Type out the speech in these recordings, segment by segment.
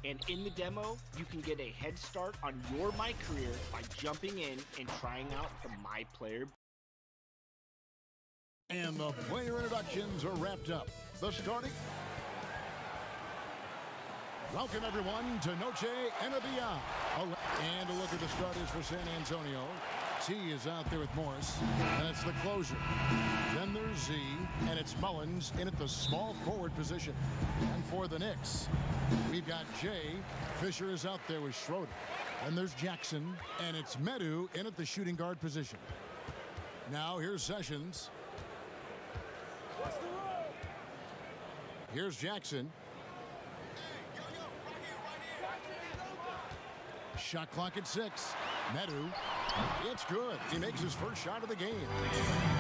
And in the demo, you can get a head start on your My Career by jumping in and trying out the My Player. And the player introductions are wrapped up. The starting. Welcome, everyone, to Noche VNBA. And a look at the starters for San Antonio. T is out there with Morris. That's the closer. Then there's Z, and it's Mullins in at the small forward position. And for the Knicks, we've got Jay. Fisher is out there with Schroeder. And there's Jackson, and it's Medu in at the shooting guard position. Now here's Sessions. Here's Jackson. Shot clock at 6. Medu. It's good. He makes his first shot of the game.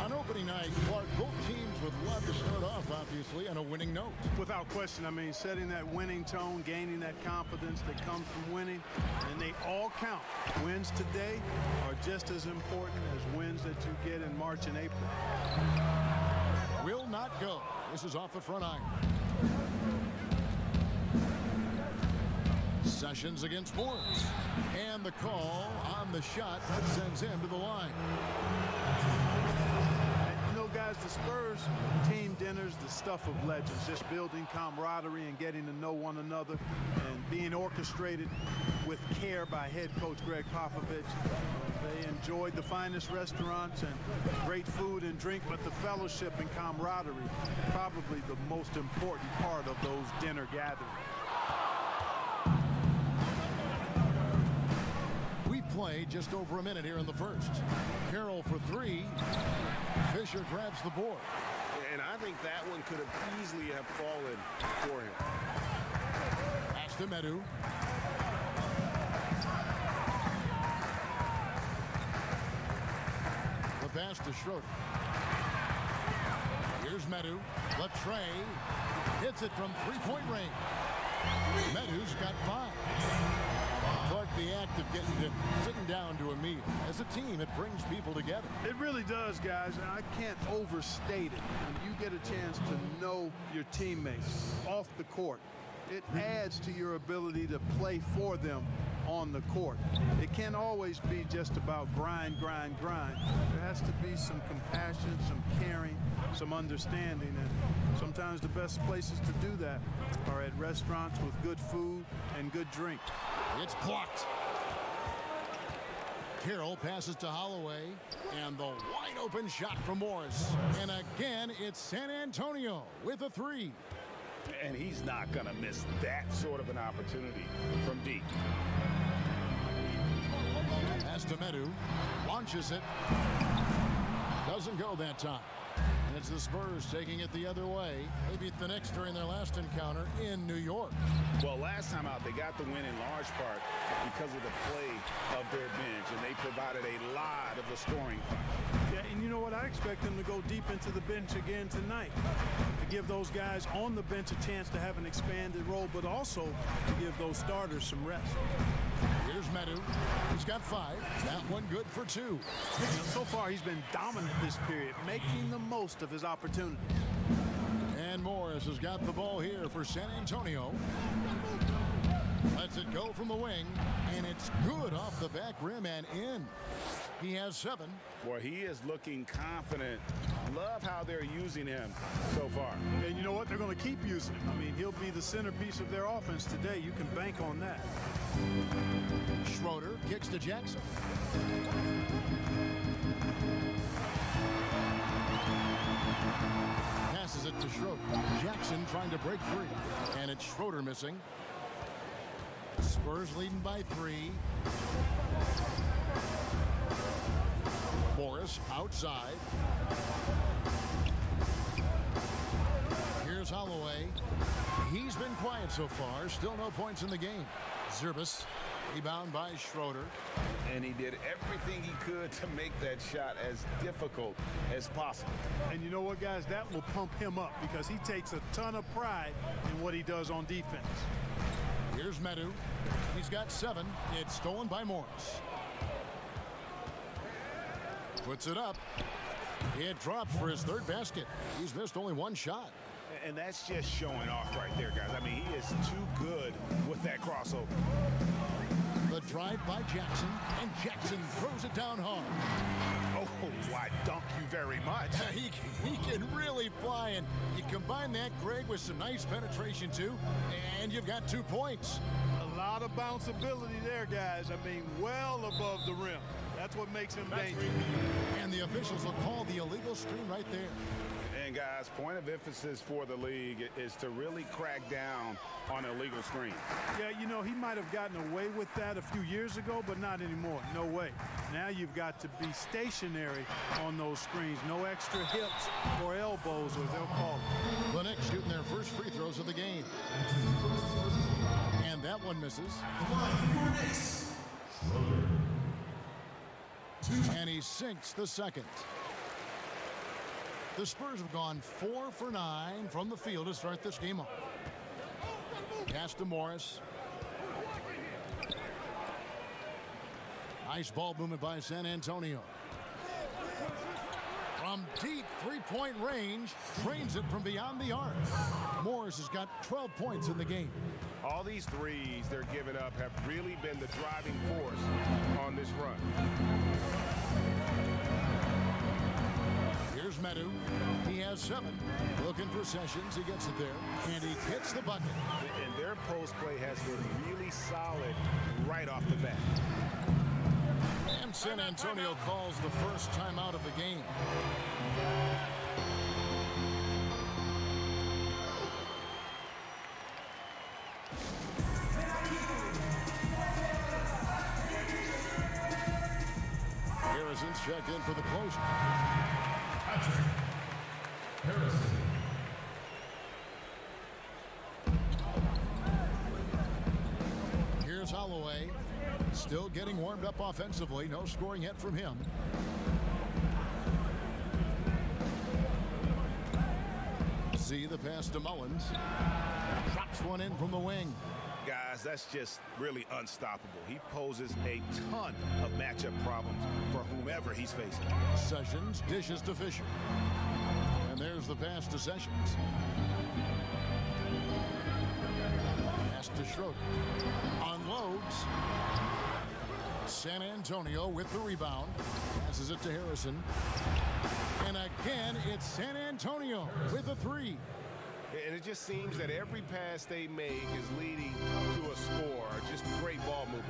On opening night, Clark, both teams would love to start off, obviously, on a winning note. Without question, I mean, setting that winning tone, gaining that confidence that comes from winning, and they all count. Wins today are just as important as wins that you get in March and April. Will not go. This is off the front iron. Sessions against Morris. And the call on the shot that sends him to the line. And you know, guys, the Spurs team dinners, the stuff of legends, just building camaraderie and getting to know one another and being orchestrated with care by head coach Greg Popovich. They enjoyed the finest restaurants and great food and drink, but the fellowship and camaraderie, probably the most important part of those dinner gatherings. Play just over a minute here in the first. Carroll for 3. Fisher grabs the board. And I think that one could have easily have fallen for him. Pass to Medu. The pass to Schroeder. Here's Medu. The tray. Hits it from three-point range. Medu's got 5. Clark, the act of sitting down to a meal. As a team, it brings people together. It really does, guys, and I can't overstate it. When you get a chance to know your teammates off the court, it adds to your ability to play for them on the court. It can't always be just about grind, grind, grind. There has to be some compassion, some caring, some understanding, and sometimes the best places to do that are at restaurants with good food and good drink. It's blocked. Carroll passes to Holloway, and the wide open shot from Morris. And again, it's San Antonio with a 3. And he's not going to miss that sort of an opportunity from deep. Pass to Medu, launches it. Doesn't go that time. And it's the Spurs taking it the other way. They beat the Knicks during their last encounter in New York. Well, last time out, they got the win in large part because of the play of their bench, and they provided a lot of the scoring. Yeah, and you know what? I expect them to go deep into the bench again tonight to give those guys on the bench a chance to have an expanded role, but also to give those starters some rest. Here's Medu. He's got 5. That one good for 2. You know, so far, he's been dominant this period, making the most of his opportunity. And Morris has got the ball here for San Antonio. Lets it go from the wing, and it's good off the back rim and in. He has 7. Boy, he is looking confident. Love how they're using him so far. And you know what? They're going to keep using him. I mean, he'll be the centerpiece of their offense today. You can bank on that. Schroeder kicks to Jackson. Passes it to Schroeder. Jackson trying to break free. And it's Schroeder missing. Spurs leading by 3. Morris outside. Here's Holloway. He's been quiet so far. Still no points in the game. Zerbis, rebound by Schroeder. And he did everything he could to make that shot as difficult as possible. And you know what, guys? That will pump him up because he takes a ton of pride in what he does on defense. Here's Medu. He's got 7. It's stolen by Morris. Puts it up. It drops for his 3rd basket. He's missed only 1 shot. And that's just showing off right there, guys. I mean, he is too good with that crossover. The drive by Jackson, and Jackson throws it down hard. Oh, why, thank you very much. He can really fly, and you combine that, Greg, with some nice penetration, too, and you've got 2 points. A lot of bounceability there, guys. I mean, well above the rim. That's what makes him dangerous. And the officials will call the illegal screen right there. And, guys, point of emphasis for the league is to really crack down on illegal screens. Yeah, you know, he might have gotten away with that a few years ago, but not anymore. No way. Now you've got to be stationary on those screens. No extra hips or elbows, or they'll call it. The Knicks shooting their first free throws of the game. And that one misses. And he sinks the second. The Spurs have gone 4 for 9 from the field to start this game off. Pass to Morris. Nice ball movement by San Antonio. From deep three-point range, drains it from beyond the arc. Morris has got 12 points in the game. All these threes they're giving up have really been the driving force on this run. Here's Medu. He has 7. Looking for Sessions. He gets it there. And he hits the bucket. And their post play has been really solid right off the bat. And San Antonio calls the first timeout of the game. Harrison's checked in for the closure. Harrison. Here's Holloway. Still getting warmed up offensively. No scoring yet from him. See the pass to Mullins. Drops one in from the wing. Guys, that's just really unstoppable. He poses a ton of matchup problems for whomever he's facing. Sessions dishes to Fisher. And there's the pass to Sessions. Pass to Schroeder. Unloads. San Antonio with the rebound. Passes it to Harrison. And again, it's San Antonio with a 3. And it just seems that every pass they make is leading to a score. Just great ball movement.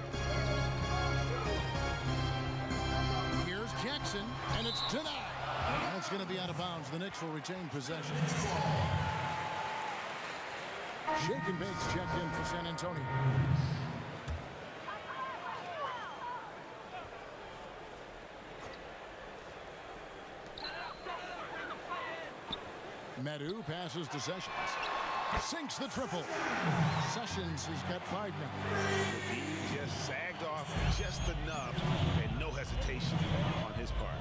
Here's Jackson, and it's denied. That's going to be out of bounds. The Knicks will retain possession. Shake and Bakes checked in for San Antonio. Medu passes to Sessions. Sinks the triple. Sessions has got 5 now. He just sagged off just enough and no hesitation on his part.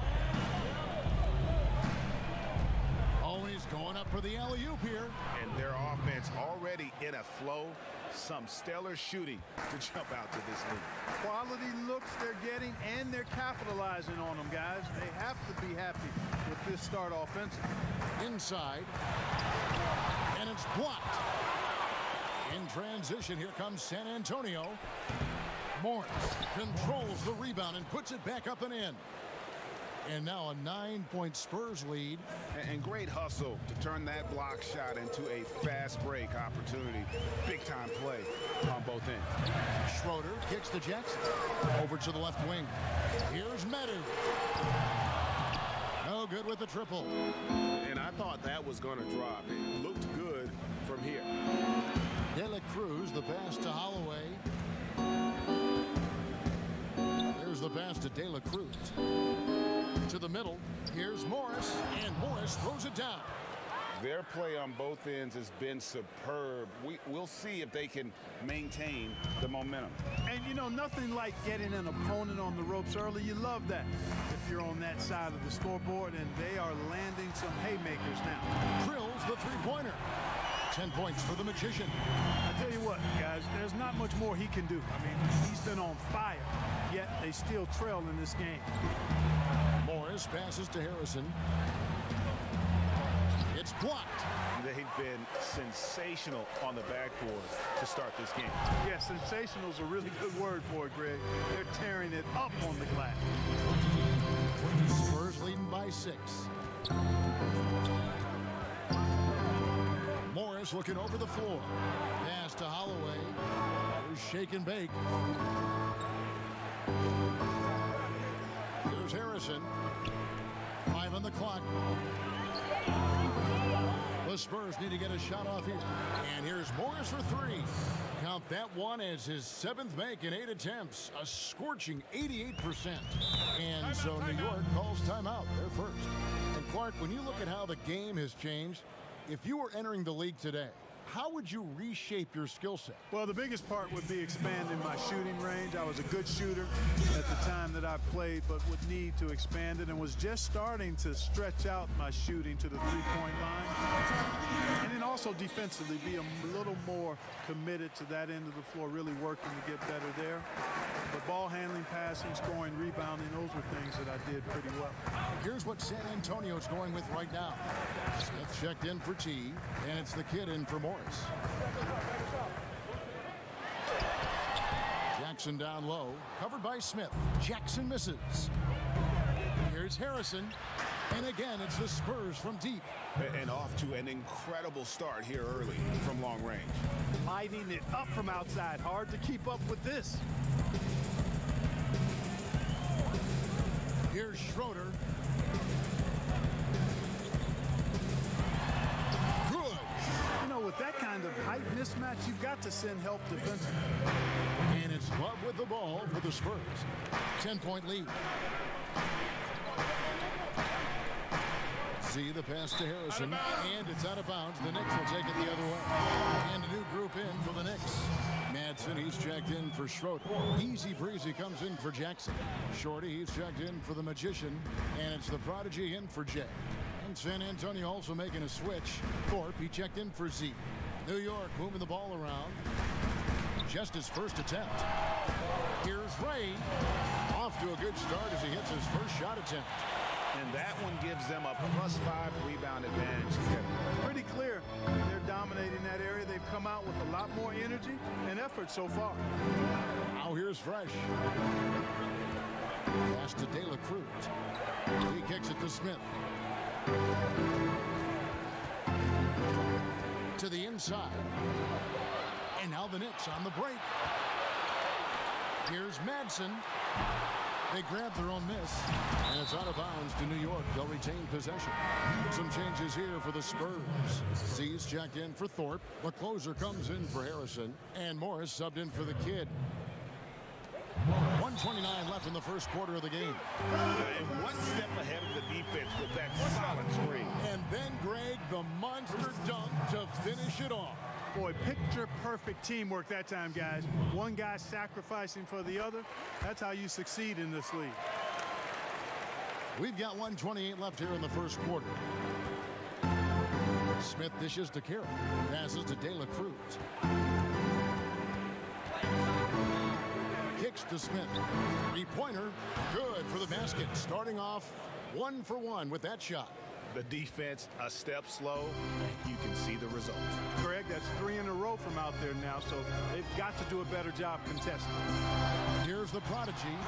Always going up for the alley-oop here. And their offense already in a flow. Some stellar shooting to jump out to this league. Quality looks they're getting, and they're capitalizing on them, guys. They have to be happy with this start offensively. Inside. And it's blocked. In transition, here comes San Antonio. Morris controls the rebound and puts it back up and in. And now a 9-point Spurs lead. And great hustle to turn that block shot into a fast break opportunity. Big time play on both ends. Schroeder kicks to Jackson. Over to the left wing. Here's Medu. No good with the triple. And I thought that was going to drop. It looked good from here. De La Cruz, the pass to Holloway. There's the pass to De La Cruz. To the middle. Here's Morris, and Morris throws it down. Their play on both ends has been superb. We'll see if they can maintain the momentum. And, you know, nothing like getting an opponent on the ropes early. You love that if you're on that side of the scoreboard, and they are landing some haymakers now. Drills the three-pointer. 10 points for the Magician. I tell you what, guys, there's not much more he can do. I mean, he's been on fire, yet they still trail in this game. Morris passes to Harrison. It's blocked. they've been sensational on the backboard to start this game. Yeah, sensational is a really good word for it, Greg. They're tearing it up on the glass. Spurs leading by 6. Morris looking over the floor. Pass to Holloway. Here's shake and bake. Here's Harrison. 5 on the clock. The Spurs need to get a shot off here. And here's Morris for 3. Count that one as his 7th make in 8 attempts. A scorching 88%. And so New York calls timeout. They're first. And Clark, when you look at how the game has changed, if you were entering the league today, how would you reshape your skill set? Well, the biggest part would be expanding my shooting range. I was a good shooter at the time that I played, but would need to expand it and was just starting to stretch out my shooting to the three-point line. And then also defensively be a little more committed to that end of the floor, really working to get better there. But ball handling, passing, scoring, rebounding, those were things that I did pretty well. Here's what San Antonio's going with right now. Smith checked in for T, and it's the kid in for Morris. Jackson down low, covered by Smith. Jackson misses. Here's Harrison, and again it's the Spurs from deep. And off to an incredible start here early from long range. Lighting it up from outside. Hard to keep up with this. Here's Schroeder. Good. You know, with that kind of height mismatch, you've got to send help defensively. And it's Love with the ball for the Spurs. 10-point lead. See the pass to Harrison, and it's out of bounds. The Knicks will take it the other way. And a new group in for the Knicks. Madsen, he's checked in for Schroeder. Easy breezy comes in for Jackson. Shorty, he's checked in for the Magician, and it's the Prodigy in for Jay. And San Antonio also making a switch. Thorpe, he checked in for Z. New York moving the ball around. Just his first attempt. Here's Ray. Off to a good start as he hits his first shot attempt. And that one gives them a +5 rebound advantage, Kevin. Pretty clear. They're dominating that area. They've come out with a lot more energy and effort so far. Now here's Fresh. Pass to De La Cruz. He kicks it to Smith. To the inside. And now the Knicks on the break. Here's Madsen. They grab their own miss, and it's out of bounds to New York. They'll retain possession. Some changes here for the Spurs. Z's checked in for Thorpe. The closer comes in for Harrison, and Morris subbed in for the kid. 1:29 left in the first quarter of the game. And one step ahead of the defense with that solid screen. And then, Greg, the monster dunk to finish it off. Boy, picture-perfect teamwork that time, guys. One guy sacrificing for the other. That's how you succeed in this league. We've got 1:28 left here in the first quarter. Smith dishes to Carroll. Passes to De La Cruz. Kicks to Smith. Three-pointer. Good for the basket. Starting off 1 for 1 with that shot. The defense a step slow, and you can see the result. Greg, that's 3 in a row from out there now, so they've got to do a better job contesting. Here's the Prodigy.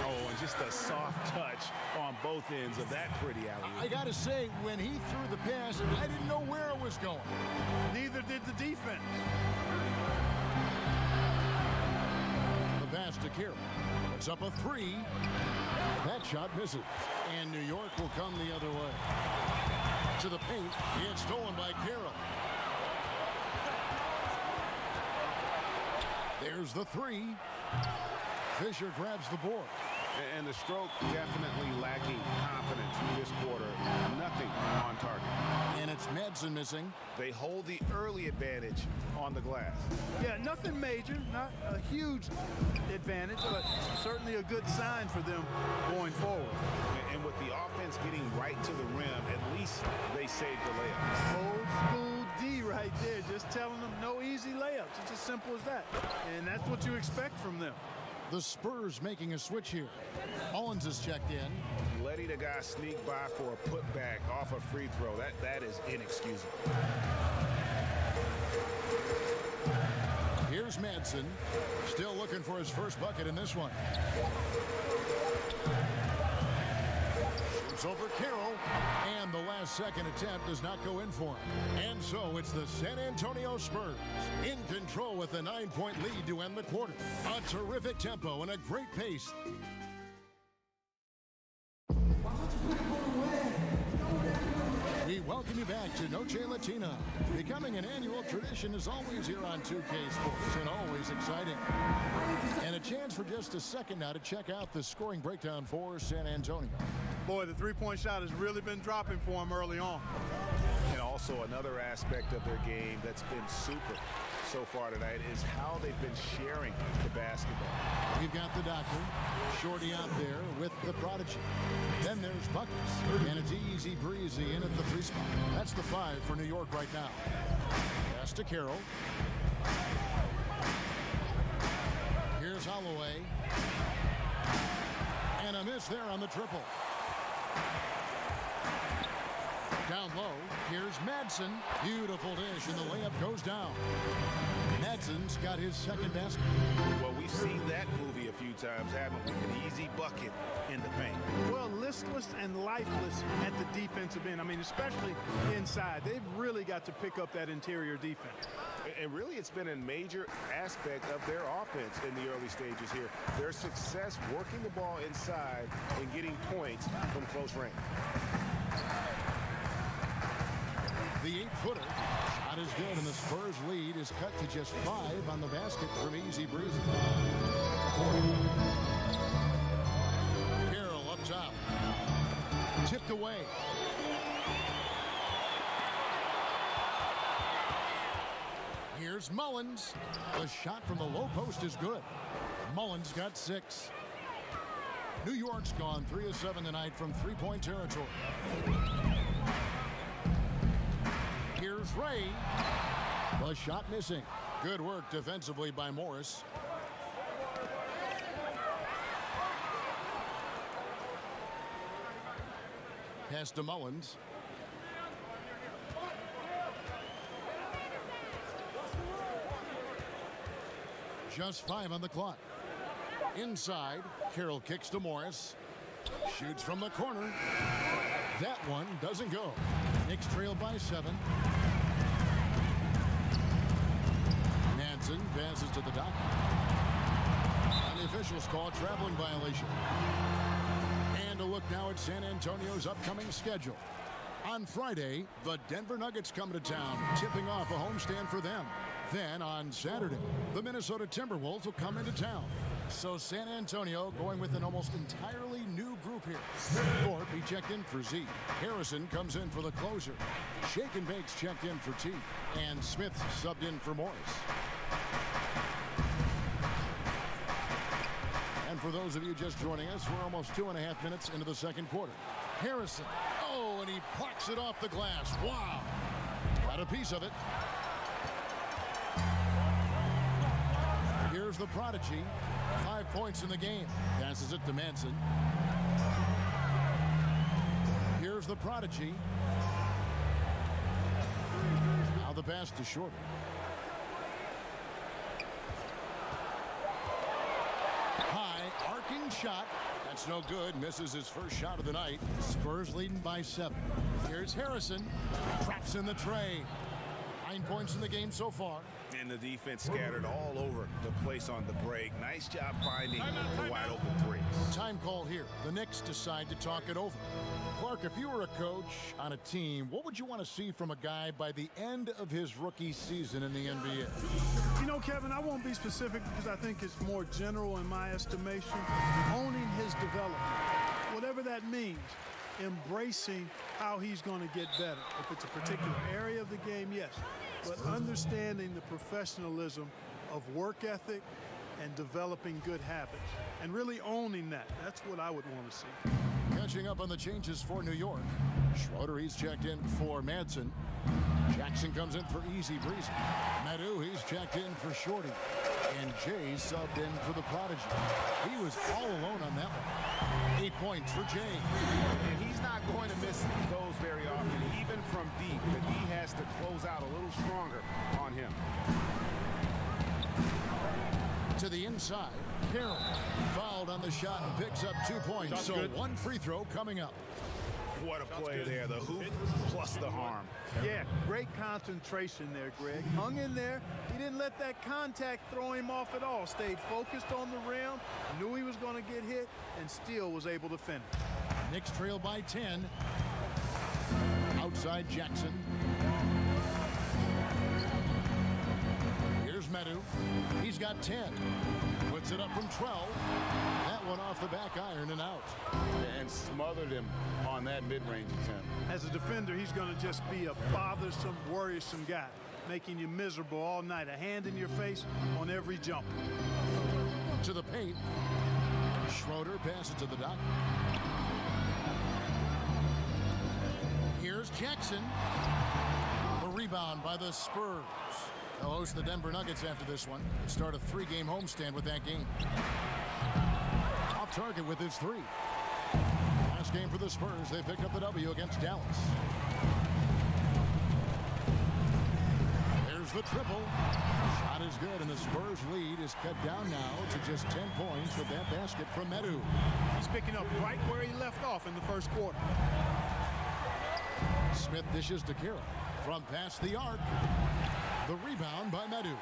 Oh, and just a soft touch on both ends of that pretty alley-oop. I got to say, when he threw the pass, I didn't know where it was going. Neither did the defense. The pass to Carroll. It's up a 3. That shot misses. And New York will come the other way. To the paint. It's stolen by Carroll. There's the 3. Fisher grabs the board. And the stroke definitely lacking confidence this quarter. Nothing on target. And it's Madsen missing. They hold the early advantage on the glass. Yeah, nothing major, not a huge advantage, but certainly a good sign for them going forward. And with the offense getting right to the rim, at least they saved the layups. Old school D right there, just telling them no easy layups. It's as simple as that. And that's what you expect from them. The Spurs making a switch here. Mullins is checked in. letting a guy sneak by for a putback off a free throw, that is inexcusable. Here's Madsen, still looking for his first bucket in this one. Shoots over Carroll, and the last-second attempt does not go in for him. And so it's the San Antonio Spurs in control with a 9-point lead to end the quarter. A terrific tempo and a great pace. We welcome you back to Noche Latina. Becoming an annual tradition is always here on 2K Sports and always exciting. And a chance for just a second now to check out the scoring breakdown for San Antonio. Boy, the three-point shot has really been dropping for him early on. And also another aspect of their game that's been super so far tonight is how they've been sharing the basketball. We've got the doctor, Shorty out there with the prodigy. Then there's Buckets, and it's easy breezy in at the 3 spot. That's the 5 for New York right now. Pass to Carroll. Here's Holloway. And a miss there on the triple. Down low, here's Madsen. Beautiful dish, and the layup goes down. Madsen's got his second basket. Well, we've seen that movie a few times, haven't we? An easy bucket in the paint. Well, listless and lifeless at the defensive end. I mean, especially inside. They've really got to pick up that interior defense. And really, it's been a major aspect of their offense in the early stages here. Their success working the ball inside and getting points from close range. The 8-footer shot is good, and the Spurs lead is cut to just 5 on the basket from Easy Breezy. Carroll up top. Tipped away. Here's Mullins. The shot from the low post is good. Mullins got 6. New York's gone 3 of 7 tonight from three-point territory. Here's Ray. The shot missing. Good work defensively by Morris. Pass to Mullins. Just 5 on the clock. Inside, Carroll kicks to Morris. Shoots from the corner. That one doesn't go. Knicks trail by 7. Madsen passes to the dot. And the officials call a traveling violation. And a look now at San Antonio's upcoming schedule. On Friday, the Denver Nuggets come to town, tipping off a homestand for them. Then on Saturday, the Minnesota Timberwolves will come into town. So San Antonio going with an almost entirely new group here. Thorpe, he checked in for Z. Harrison comes in for the closer. Shake and Bake's checked in for T. And Smith subbed in for Morris. And for those of you just joining us, we're almost 2.5 minutes into the second quarter. Harrison, oh, and he plucks it off the glass. Wow. Got a piece of it. Here's the prodigy. 5 points in the game. Passes it to Madsen. Here's the prodigy. Now the pass to Shorty. High, arcing shot. That's no good. Misses his first shot of the night. Spurs leading by 7. Here's Harrison. Drops in the tray. 9 points in the game so far. And the defense scattered all over the place on the break. Nice job finding the wide open 3. Time call here. The Knicks decide to talk it over. Clark, if you were a coach on a team, what would you want to see from a guy by the end of his rookie season in the NBA? You know, Kevin, I won't be specific because I think it's more general in my estimation. Owning his development, whatever that means. Embracing how he's going to get better. If it's a particular area of the game, yes. But understanding the professionalism of work ethic and developing good habits. And really owning that. That's what I would want to see. Catching up on the changes for New York. Schroeder, he's checked in for Madsen. Jackson comes in for Easy Breezy. Madu, he's checked in for Shorty. And Jay subbed in for the Prodigy. He was all alone on that one. 8 points for Jay. And he's not going to miss those very often, even from deep. The D has to close out a little stronger on him. To the inside, Carroll fouled on the shot and picks up 2 points. That's so good. one free throw coming up. What a play there. The hoop plus the harm. Yeah, great concentration there, Greg. Hung in there. He didn't let that contact throw him off at all. Stayed focused on the rim, knew he was going to get hit, and still was able to finish. Knicks trail by 10. Outside Jackson. Here's Medu. He's got 10. Puts it up from 12. That one off the back iron and out. And smothered him on that mid-range attempt. As a defender, he's going to just be a bothersome, worrisome guy, making you miserable all night. A hand in your face on every jump. To the paint. Schroeder passes to the dot. Here's Jackson. The rebound by the Spurs. They'll host the Denver Nuggets after this one. Start a 3-game homestand with that game. Off target with his 3. Last game for the Spurs. They picked up the W against Dallas. There's the triple. Shot is good, and the Spurs lead is cut down now to just 10 points with that basket from Medu. He's picking up right where he left off in the first quarter. Smith dishes to Carroll from past the arc. The rebound by Medu.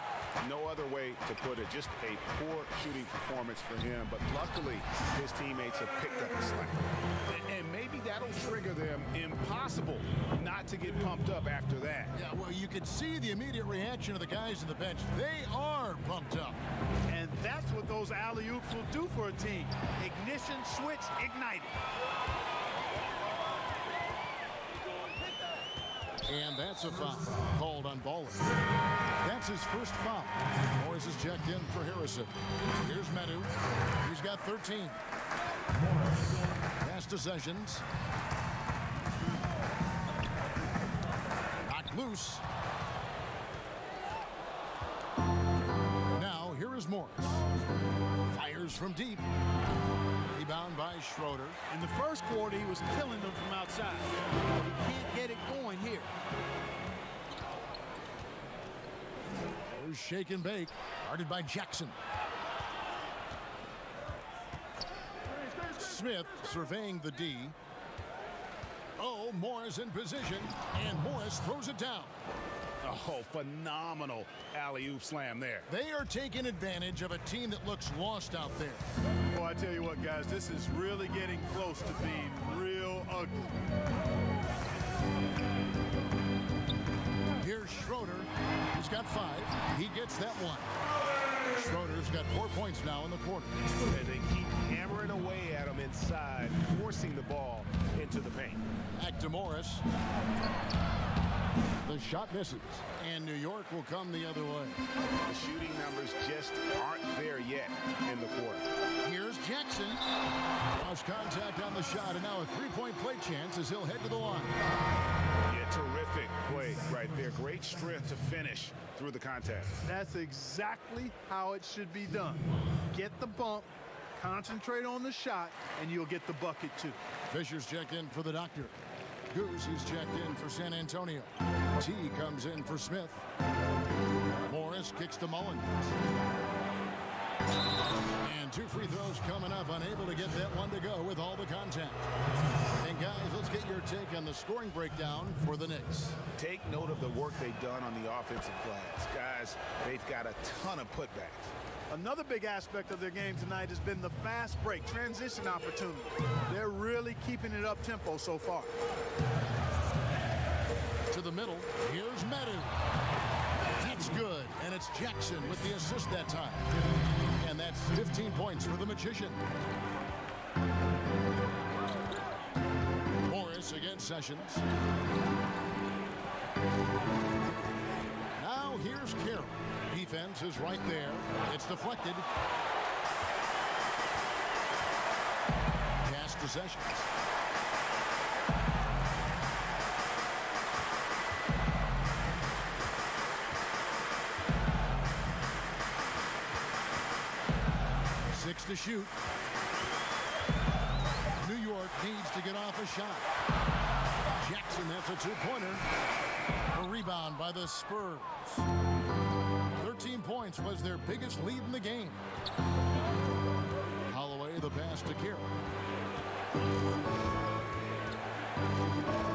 No other way to put it. Just a poor shooting performance for him. But luckily, his teammates have picked up the slack. And maybe that'll trigger them. Impossible not to get pumped up after that. Yeah, well, you could see the immediate reaction of the guys on the bench. They are pumped up. And that's what those alley-oops will do for a team. Ignition, switch, ignited. And that's a foul called on Ballin. That's his first foul. Morris is checked in for Harrison. Here's Medu. He's got 13. Pass to Sessions. Knocked loose. Now here is Morris. Fires from deep. Rebound by Schroeder. In the first quarter, he was killing them from outside. But he can't get it going here. There's shake and bake. Guarded by Jackson. Smith surveying the D. Oh, Morris in position. And Morris throws it down. Oh, phenomenal alley-oop slam there. They are taking advantage of a team that looks lost out there. Boy, I tell you what, guys, this is really getting close to being real ugly. Here's Schroeder. He's got 5. He gets that one. Schroeder's got 4 points now in the quarter. And they keep hammering away at him inside, forcing the ball into the paint. Back to Morris. The shot misses, and New York will come the other way. The shooting numbers just aren't there yet in the quarter. Here's Jackson. Lost contact on the shot, and now a 3-point play chance as he'll head to the line. Yeah, terrific play right there. Great strength to finish through the contact. That's exactly how it should be done. Get the bump, concentrate on the shot, and you'll get the bucket too. Fisher's checked in for the doctor. Goose, he's checked in for San Antonio. T comes in for Smith. Morris kicks to Mullins. And 2 free throws coming up, unable to get that one to go with all the contact. And guys, let's get your take on the scoring breakdown for the Knicks. Take note of the work they've done on the offensive glass. Guys, they've got a ton of putbacks. Another big aspect of their game tonight has been the fast break, transition opportunity. They're really keeping it up tempo so far. To the middle, here's Medu. That's good, and it's Jackson with the assist that time. And that's 15 points for the Magician. Morris against Sessions. Now here's Carroll. Defense is right there. It's deflected. Pass to Sessions. 6 to shoot. New York needs to get off a shot. Jackson, that's a two-pointer. A rebound by the Spurs. 13 points was their biggest lead in the game. Holloway, the pass to Carroll.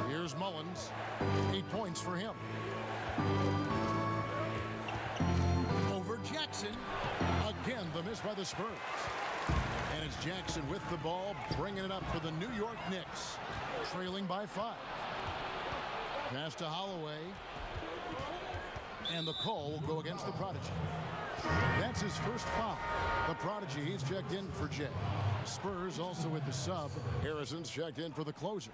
Here's Mullins. 8 points for him. Over Jackson. Again, the miss by the Spurs. And it's Jackson with the ball, bringing it up for the New York Knicks. Trailing by 5. Pass to Holloway. And the call will go against the Prodigy. That's his first foul. The Prodigy, he's checked in for Jay. Spurs also with the sub. Harrison's checked in for the closer.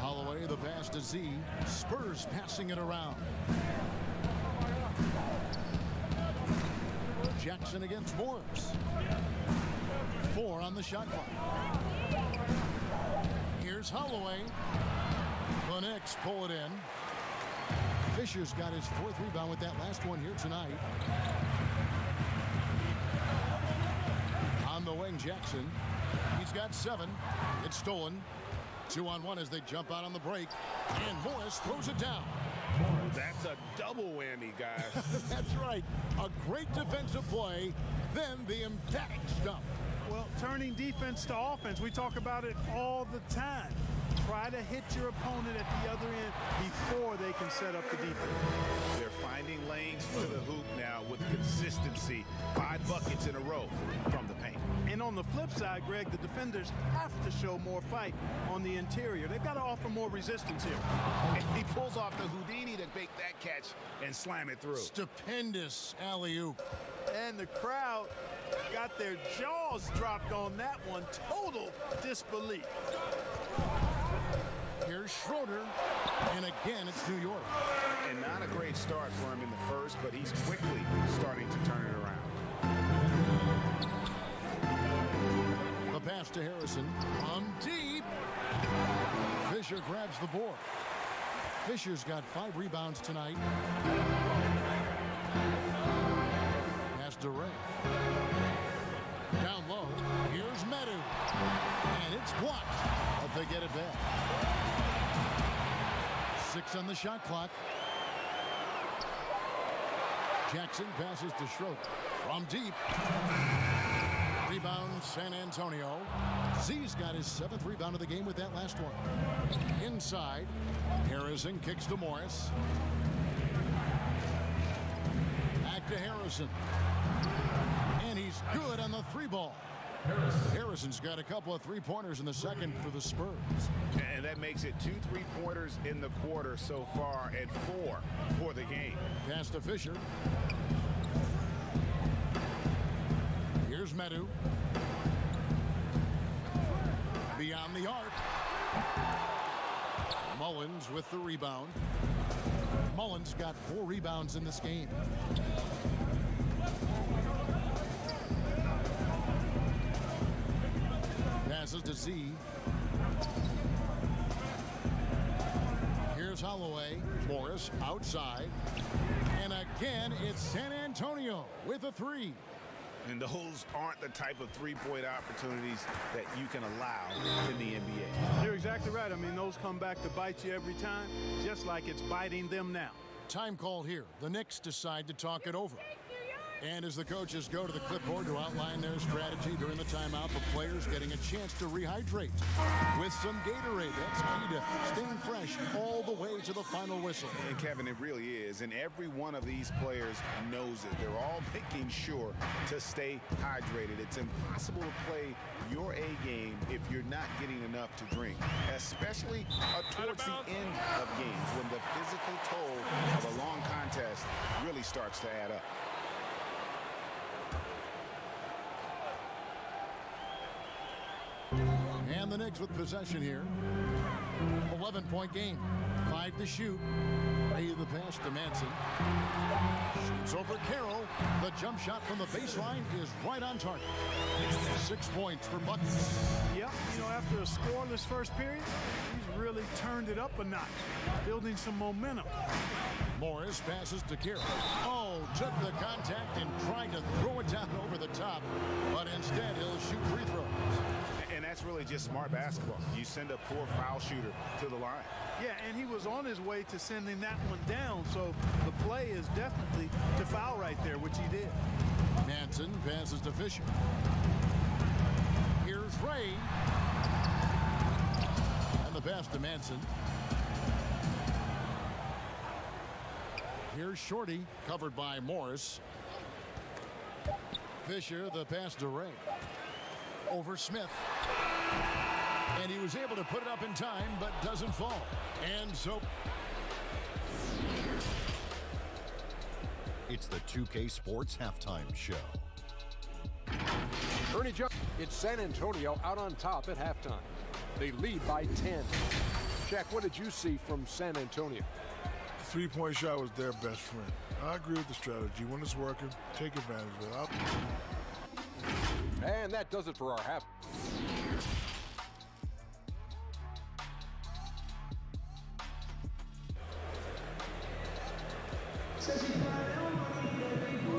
Holloway, the pass to Z. Spurs passing it around. Jackson against Morris. 4 on the shot clock. Here's Holloway. The Knicks pull it in. Fisher's got his 4th rebound with that last one here tonight. On the wing, Jackson. He's got 7. It's stolen. 2-on-1 as they jump out on the break. And Morris throws it down. That's a double whammy, guys. That's right. A great defensive play, then the emphatic stuff. Well, turning defense to offense, we talk about it all the time. Try to hit your opponent at the other end before they can set up the defense. They're finding lanes to the hoop now with consistency. 5 buckets in a row from the paint. And on the flip side, Greg, the defenders have to show more fight on the interior. They've got to offer more resistance here. And he pulls off the Houdini to make that catch and slam it through. Stupendous alley-oop. And the crowd got their jaws dropped on that one. Total disbelief. Here's Schroeder, and again, it's New York. And not a great start for him in the first, but he's quickly starting to turn it around. The pass to Harrison from deep. Fisher grabs the board. Fisher's got 5 rebounds tonight. Pass to Ray. Down low, here's Medu. And it's blocked, but they get it back. 6 on the shot clock. Jackson passes to Schroeder from deep. Rebound San Antonio. Z's got his 7th rebound of the game with that last one. Inside, Harrison kicks to Morris. Back to Harrison. And he's good on the 3-ball. Harrison's got a couple of 3-pointers in the second for the Spurs. And that makes it 2 3-pointers in the quarter so far and 4 for the game. Pass to Fisher. Here's Medu. Beyond the arc. Mullins with the rebound. Mullins got 4 rebounds in this game. Passes to Z. Here's Holloway. Morris outside. And again, it's San Antonio with a 3. And those aren't the type of 3-point opportunities that you can allow in the NBA. You're exactly right. I mean, those come back to bite you every time, just like it's biting them now. Time called here. The Knicks decide to talk it over. And as the coaches go to the clipboard to outline their strategy during the timeout, the players getting a chance to rehydrate with some Gatorade. That's key to staying fresh all the way to the final whistle. And Kevin, it really is. And every one of these players knows it. They're all making sure to stay hydrated. It's impossible to play your A game if you're not getting enough to drink, especially towards the end of games when the physical toll of a long contest really starts to add up. And the Knicks with possession here. 11-point game. 5 to shoot. Ray the pass to Manson. Shoots over Carroll. The jump shot from the baseline is right on target. 6 points for Buckets. Yep, you know, after a scoreless first period, he's really turned it up a notch, building some momentum. Morris passes to Carroll. Oh, Carroll took the contact and tried to throw it down over the top, but instead he'll shoot free throws. And that's really just smart basketball. You send a poor foul shooter to the line. Yeah, and he was on his way to sending that one down, so the play is definitely to foul right there, which he did. Manson passes to Fisher. Here's Ray. And the pass to Manson. Here's Shorty, covered by Morris. Fisher, the pass to Ray. Over Smith. And he was able to put it up in time, but doesn't fall. And so it's the 2K Sports Halftime Show. Ernie Jones. It's San Antonio out on top at halftime. They lead by 10. Shaq, what did you see from San Antonio? The three-point shot was their best friend. I agree with the strategy. When it's working, take advantage of it. And that does it for our half.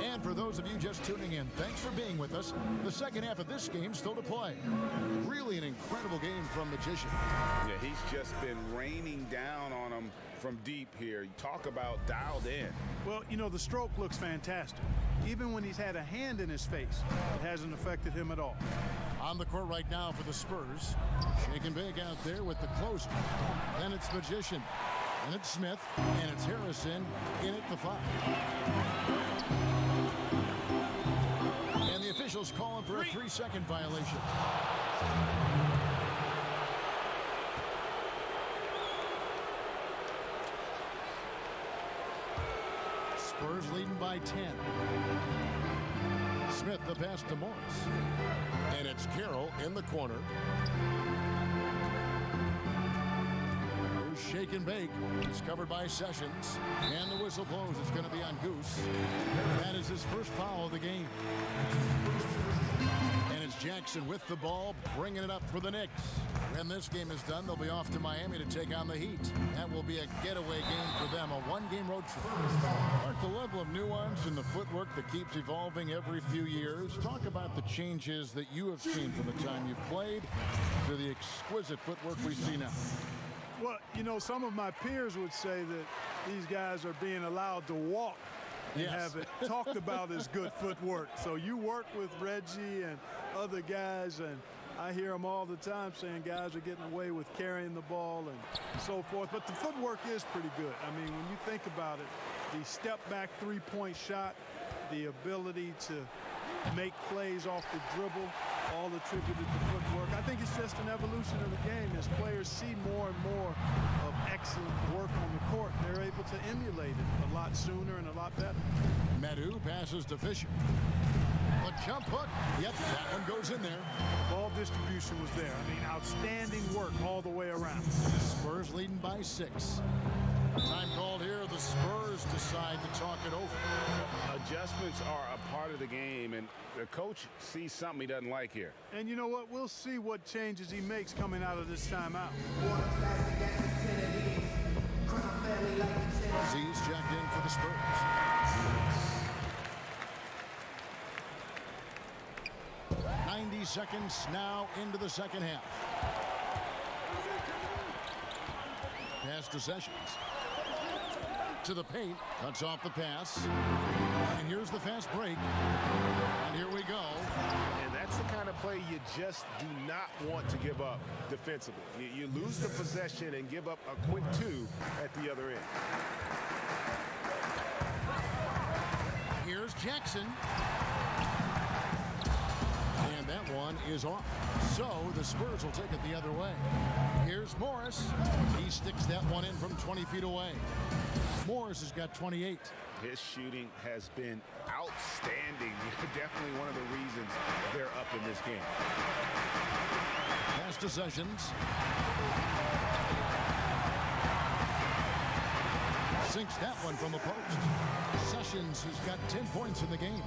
And for those of you just tuning in, thanks for being with us. The second half of this game still to play. Really an incredible game from Magician. Yeah, he's just been raining down on them from deep here. You talk about dialed in. Well, you know, the stroke looks fantastic. Even when he's had a hand in his face, it hasn't affected him at all. On the court right now for the Spurs. Shake and bake out there with the closer. Then it's Magician. And it's Smith. And it's Harrison in at the 5. And the officials calling for a 3-second violation. Spurs leading by 10. Smith the pass to Morris. And it's Carroll in the corner. Here's Shake and Bake. He's covered by Sessions. And the whistle blows. It's going to be on Goose. That is his first foul of the game. And it's Jackson with the ball, bringing it up for the Knicks. When this game is done, they'll be off to Miami to take on the Heat. That will be a getaway game for them, a one-game road trip. Mark, the level of nuance in the footwork that keeps evolving every few years. Talk about the changes that you have seen from the time you've played to the exquisite footwork we see now. Well, you know, some of my peers would say that these guys are being allowed to walk and have it talked about as good footwork. So you work with Reggie and other guys, and I hear them all the time saying guys are getting away with carrying the ball and so forth. But the footwork is pretty good. I mean, when you think about it, the step-back three-point shot, the ability to make plays off the dribble, all attributed to footwork. I think it's just an evolution of the game. As players see more and more of excellent work on the court, they're able to emulate it a lot sooner and a lot better. Medu passes to Fisher. A jump hook. Yep, that one goes in there. Ball distribution was there. I mean, outstanding work all the way around. Spurs leading by 6. Time called here. The Spurs decide to talk it over. Adjustments are a part of the game, and the coach sees something he doesn't like here. And you know what? We'll see what changes he makes coming out of this timeout. Z's checked in for the Spurs. Seconds now into the second half. Pass to Sessions. To the paint. Cuts off the pass. And here's the fast break. And here we go. And that's the kind of play you just do not want to give up defensively. You lose the possession and give up a quick 2 at the other end. Here's Jackson. And that one is off. So the Spurs will take it the other way. Here's Morris. He sticks that one in from 20 feet away. Morris has got 28. His shooting has been outstanding. Definitely one of the reasons they're up in this game. Pass to Sessions. Sinks that one from the post. Sessions has got 10 points in the game.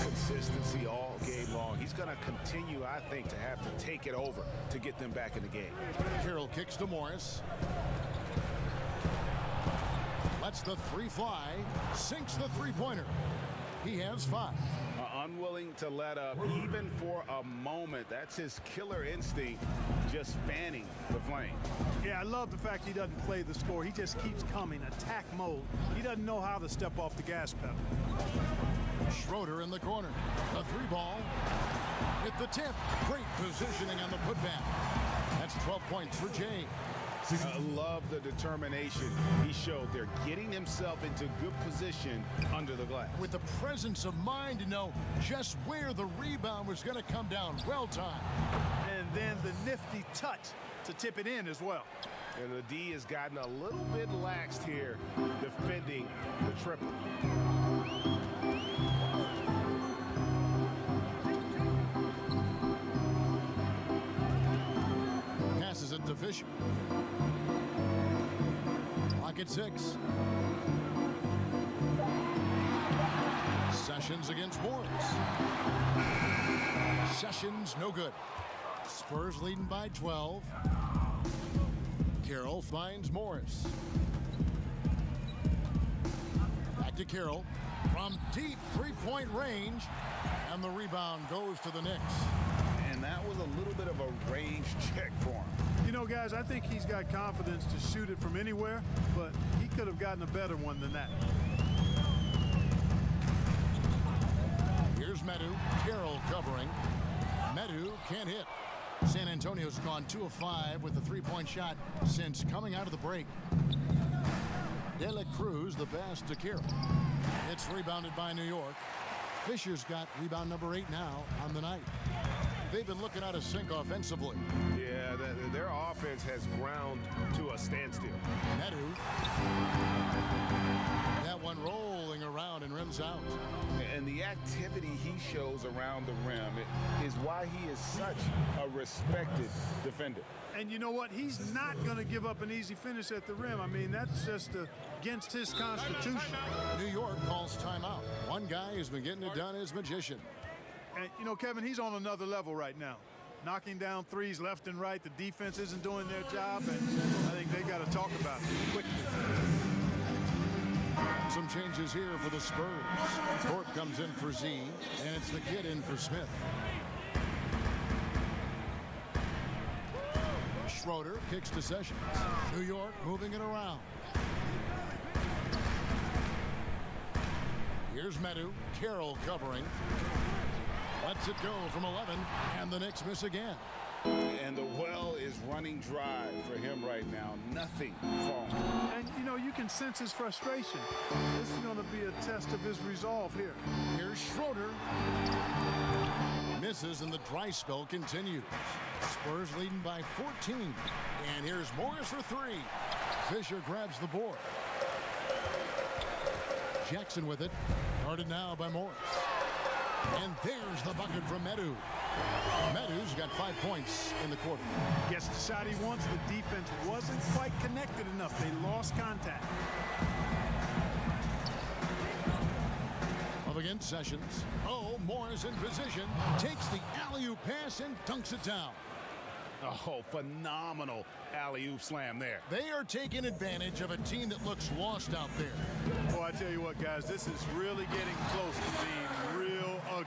Consistency all game long. He's going to continue, I think, to have to take it over to get them back in the game. Carroll kicks to Morris. Lets the 3 fly. Sinks the 3-pointer. He has 5. Unwilling to let up even for a moment. That's his killer instinct, just fanning the flame. Yeah, I love the fact he doesn't play the score. He just keeps coming, attack mode. He doesn't know how to step off the gas pedal. Schroeder in the corner. A 3 ball. Hit the tip. Great positioning on the putback. That's 12 points for Jay. I love the determination he showed there, getting himself into good position under the glass. With the presence of mind to know just where the rebound was going to come down. Well timed. And then the nifty touch to tip it in as well. And the D has gotten a little bit laxed here defending the triple. Passes it to Fisher. Clock at 6. Sessions against Morris. Sessions no good. Spurs leading by 12. Carroll finds Morris. Back to Carroll. From deep 3-point range. And the rebound goes to the Knicks. And that was a little bit of a range check for him. You know, guys, I think he's got confidence to shoot it from anywhere, but he could have gotten a better one than that. Here's Medu. Carroll covering. Medu can't hit. San Antonio's gone 2 of 5 with the 3-point shot since coming out of the break. De La Cruz, the pass to Carroll. It's rebounded by New York. Fisher's got rebound number 8 now on the night. They've been looking out of sync offensively. Yeah, their offense has ground to a standstill. Medu. That one rolling around and rims out. And the activity he shows around the rim is why he is such a respected defender. And you know what? He's not going to give up an easy finish at the rim. I mean, that's just against his constitution. New York calls timeout. One guy who's been getting it done is Magician. And, you know, Kevin, he's on another level right now. Knocking down threes left and right. The defense isn't doing their job, and I think they got to talk about it quickly. Some changes here for the Spurs. Thorpe comes in for Z, and it's the kid in for Smith. Schroeder kicks to Sessions. New York moving it around. Here's Medu. Carroll covering. Lets it go from 11, and the Knicks miss again. And the well is running dry for him right now. Nothing falling. And, you know, you can sense his frustration. This is going to be a test of his resolve here. Here's Schroeder. Misses, and the dry spell continues. Spurs leading by 14. And here's Morris for 3. Fisher grabs the board. Jackson with it. Guarded now by Morris. And there's the bucket from Medu. Medu's got 5 points in the quarter. Gets the shot he wants. The defense wasn't quite connected enough. They lost contact. Up against Sessions. Oh, Morris in position. Takes the alley-oop pass and dunks it down. Oh, phenomenal alley-oop slam there. They are taking advantage of a team that looks lost out there. Boy, I tell you what, guys, this is really getting close to being real ugly.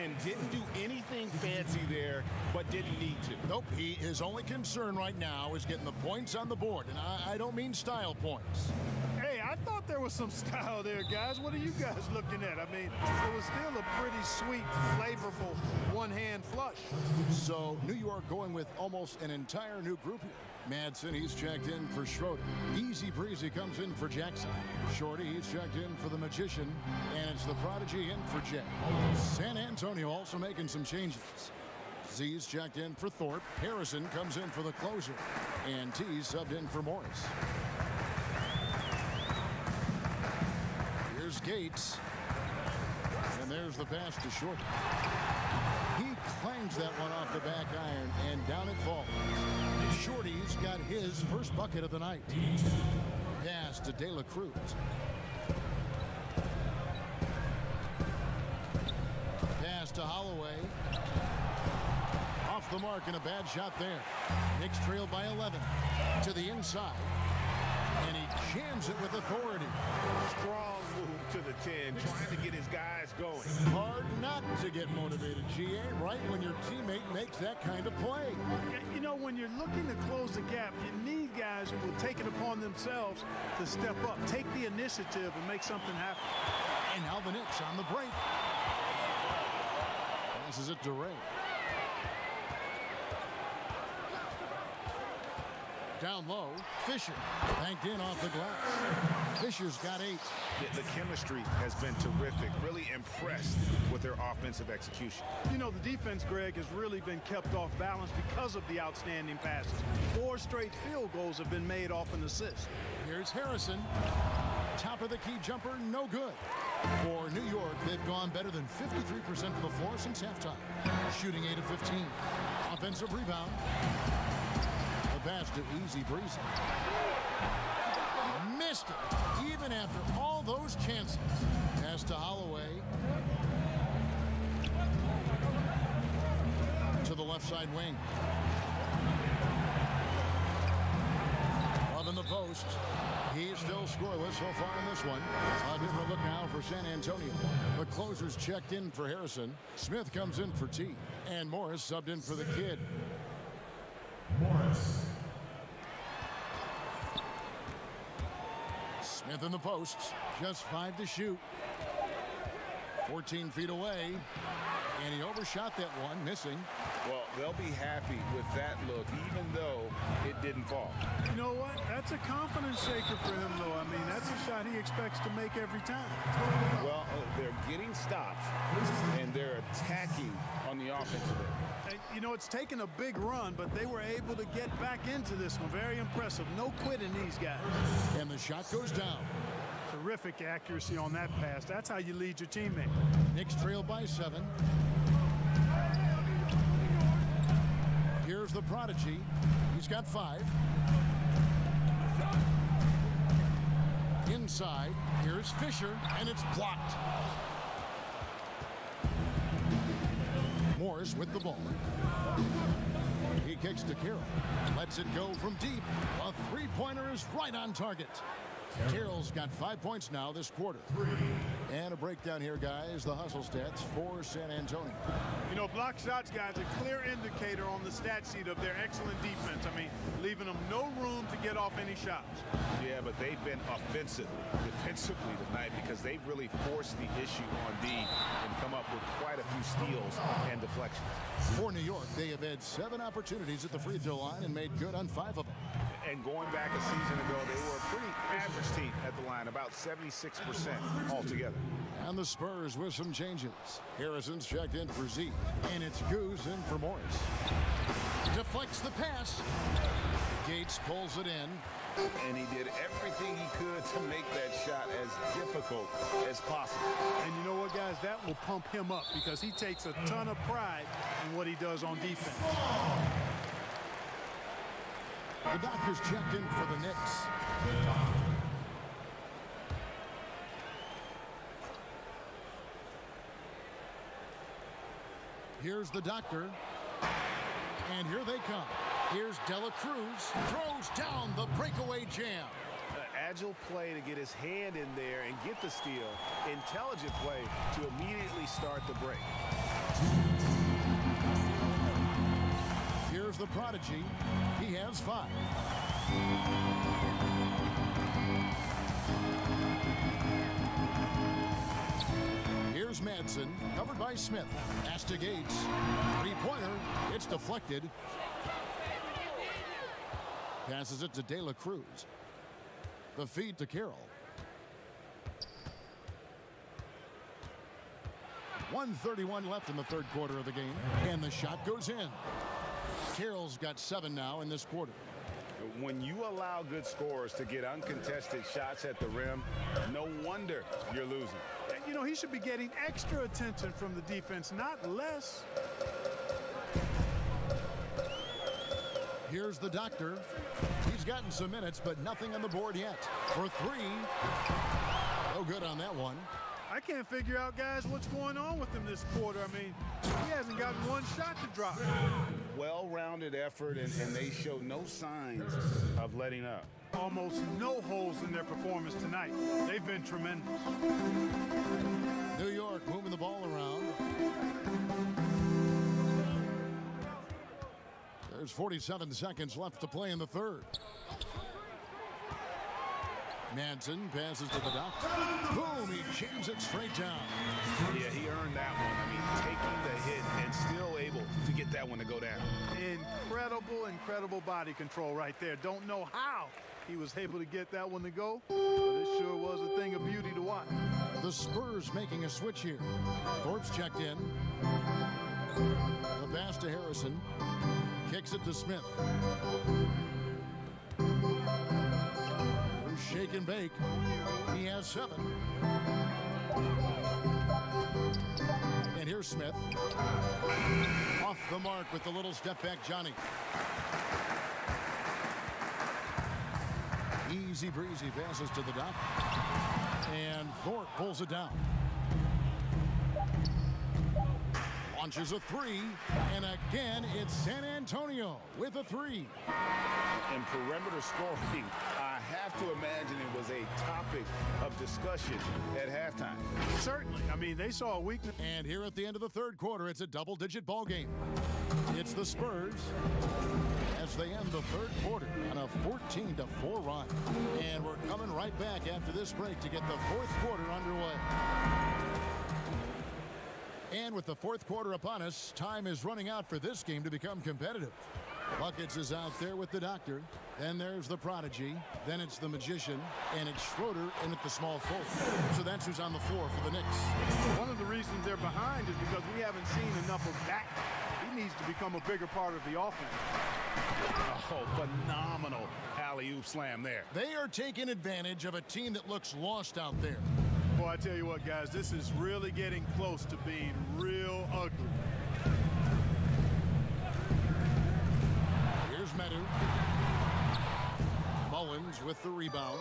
And didn't do anything fancy there, but didn't need to. Nope, his only concern right now is getting the points on the board. And I don't mean style points. Hey, I thought there was some style there, guys. What are you guys looking at? I mean, it was still a pretty sweet, flavorful one-hand flush. So New York going with almost an entire new group here. Madsen, he's checked in for Schroeder. Easy Breezy comes in for Jackson. Shorty, he's checked in for the Magician. And it's the Prodigy in for Jay. San Antonio also making some changes. Z's checked in for Thorpe. Harrison comes in for the closer. And T's subbed in for Morris. Here's Gates. And there's the pass to Shorty. He clangs that one off the back iron, and down it falls. Shorty's got his first bucket of the night. Pass to De La Cruz. Pass to Holloway. Off the mark and a bad shot there. Knicks trailed by 11. To the inside. And he jams it with authority. Strong move to the 10, trying to get his guys going. Hard not to get motivated, GA, right when your teammate makes that kind of play. You know, when you're looking to close the gap, you need guys who will take it upon themselves to step up, take the initiative, and make something happen. And now the Knicks on the break. Passes it to Ray. Down low, Fisher banked in off the glass. Fisher's got 8. The chemistry has been terrific. Really impressed with their offensive execution. You know, the defense, Greg, has really been kept off balance because of the outstanding passes. 4 straight field goals have been made off an assist. Here's Harrison. Top of the key jumper, no good. For New York, they've gone better than 53% from the floor since halftime. Shooting 8 of 15. Offensive rebound. The pass to Easy Breezy. Missed it, even after all those chances. Pass to Holloway. To the left side wing. Love in the post. He's still scoreless so far in this one. A different look now for San Antonio. The closer's checked in for Harrison. Smith comes in for T. And Morris subbed in for the kid. Morris. Smith in the posts. Just 5 to shoot. 14 feet away. And he overshot that one, missing. Well, they'll be happy with that look, even though it didn't fall. You know what? That's a confidence shaker for him, though. I mean, that's a shot he expects to make every time. Well, they're getting stops, and they're attacking on the offensive end. You know, it's taken a big run, but they were able to get back into this one. Very impressive. No quitting these guys. And the shot goes down. Terrific accuracy on that pass. That's how you lead your teammate. Knicks trail by 7. Here's the prodigy. He's got 5. Inside, here's Fisher, and it's blocked. Morris with the ball. He kicks to Carroll. Lets it go from deep. A three-pointer is right on target. Carroll's got 5 points now this quarter. And a breakdown here, guys. The hustle stats for San Antonio. You know, block shots, guys, a clear indicator on the stat sheet of their excellent defense. I mean, leaving them no room to get off any shots. Yeah, but they've been defensively tonight because they've really forced the issue on D and come up with quite a few steals and deflections. For New York, they have had 7 opportunities at the free throw line and made good on 5 of them. And going back a season ago, they were a pretty average team at the line, about 76% altogether. And the Spurs with some changes. Harrison's checked in for Z, and it's Goose in for Morris. Deflects the pass. Gates pulls it in. And he did everything he could to make that shot as difficult as possible. And you know what, guys? That will pump him up because he takes a ton of pride in what he does on defense. The doctor's checked in for the Knicks. Here's the doctor. And here they come. Here's Dela Cruz. Throws down the breakaway jam. Agile play to get his hand in there and get the steal. Intelligent play to immediately start the break. Here's the prodigy. He has 5. Here's Madsen, covered by Smith. Pass to Gates. Three-pointer. It's deflected. Passes it to De La Cruz. The feed to Carroll. 1:31 left in the third quarter of the game. And the shot goes in. Carroll's got 7 now in this quarter. When you allow good scorers to get uncontested shots at the rim, no wonder you're losing. You know, he should be getting extra attention from the defense, not less. Here's the doctor. He's gotten some minutes, but nothing on the board yet. For 3. No good on that one. I can't figure out, guys, what's going on with him this quarter. I mean, he hasn't gotten one shot to drop. Well-rounded effort, and they show no signs of letting up. almost no holes in their performance tonight. They've been tremendous. New York moving the ball around. There's 47 seconds left to play in the third. Manson passes to the doctor. Boom, he jams it straight down. Yeah, he earned that one. I mean, taking the hit and still able to get that one to go down. Incredible body control right there. Don't know how he was able to get that one to go, but it sure was a thing of beauty to watch. The Spurs making a switch here. Thorpe's checked in. The pass to Harrison. Kicks it to Smith. Shake and bake. He has 7. And here's Smith. Off the mark with the little step back Johnny. Easy breezy passes to the dot. And Thorpe pulls it down. Launches a 3. And again, it's San Antonio with a 3. And perimeter scoring, I have to imagine it was a topic of discussion at halftime. Certainly. I mean, they saw a weakness. And here at the end of the third quarter, it's a double-digit ball game. It's the Spurs as they end the third quarter on a 14-4 run. And we're coming right back after this break to get the fourth quarter underway. And with the fourth quarter upon us, time is running out for this game to become competitive. Buckets is out there with the doctor. Then there's the prodigy. Then it's the magician. And it's Schroeder in at the small forward. So that's who's on the floor for the Knicks. One of the reasons they're behind is because we haven't seen enough of that. He needs to become a bigger part of the offense. Oh, phenomenal alley-oop slam there. They are taking advantage of a team that looks lost out there. Boy, I tell you what, guys, this is really getting close to being real ugly. Here's Medu. Mullins with the rebound.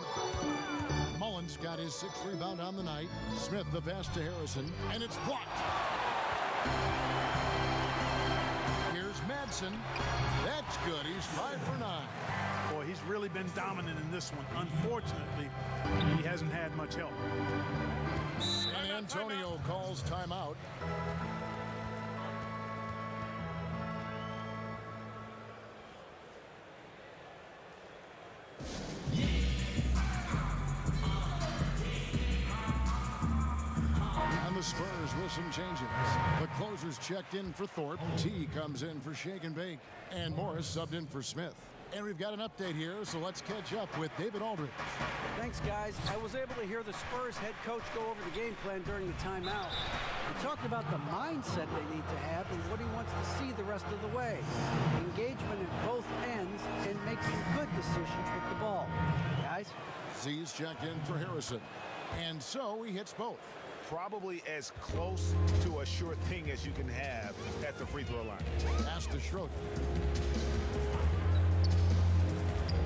Mullins got his 6th rebound on the night. Smith the pass to Harrison, and it's blocked. Here's Madsen. That's good. He's 5 for 9. Boy, he's really been dominant in this one. Unfortunately, he hasn't had much help. San Antonio calls timeout. And the Spurs with some changes. The closer's checked in for Thorpe. T comes in for Shake and Bake. And Morris subbed in for Smith. And we've got an update here, so let's catch up with David Aldridge. Thanks, guys. I was able to hear the Spurs head coach go over the game plan during the timeout. He talked about the mindset they need to have and what he wants to see the rest of the way. Engagement at both ends and making good decisions with the ball. Guys? Z's checked in for Harrison. And so he hits both. Probably as close to a sure thing as you can have at the free throw line. Pass to Schroeder.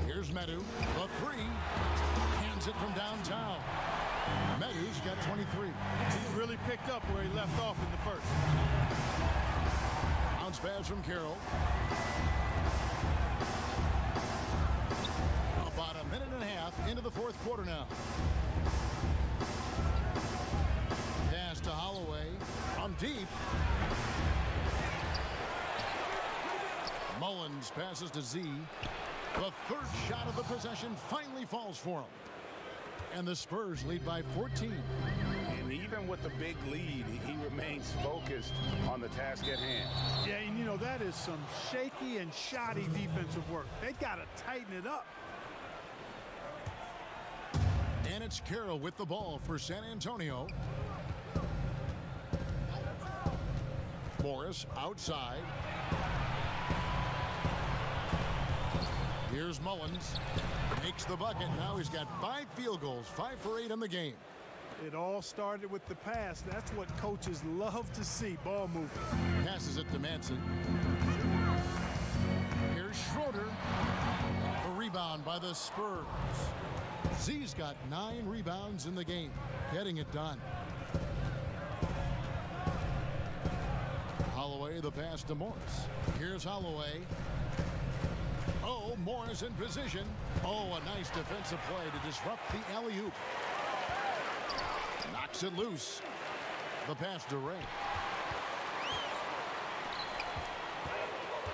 Here's Medu. The 3. Hands it from downtown. Medu's got 23. He's really picked up where he left off in the first. Bounce pass from Carroll. About a minute and a half into the fourth quarter now. Pass to Holloway from deep. Mullins passes to Z. The third shot of the possession finally falls for him. And the Spurs lead by 14. And even with the big lead, he remains focused on the task at hand. Yeah, and you know, that is some shaky and shoddy defensive work. They got to tighten it up. And it's Carroll with the ball for San Antonio. Morris outside. Here's Mullins. Makes the bucket. Now he's got 5 field goals, 5 for 8 in the game. It all started with the pass. That's what coaches love to see, ball movement. Passes it to Manson. Here's Schroeder. A rebound by the Spurs. Z's got 9 rebounds in the game, getting it done. Holloway, the pass to Morris. Here's Holloway. Oh, Morris in position. Oh, a nice defensive play to disrupt the alley-oop. Knocks it loose. The pass to Ray.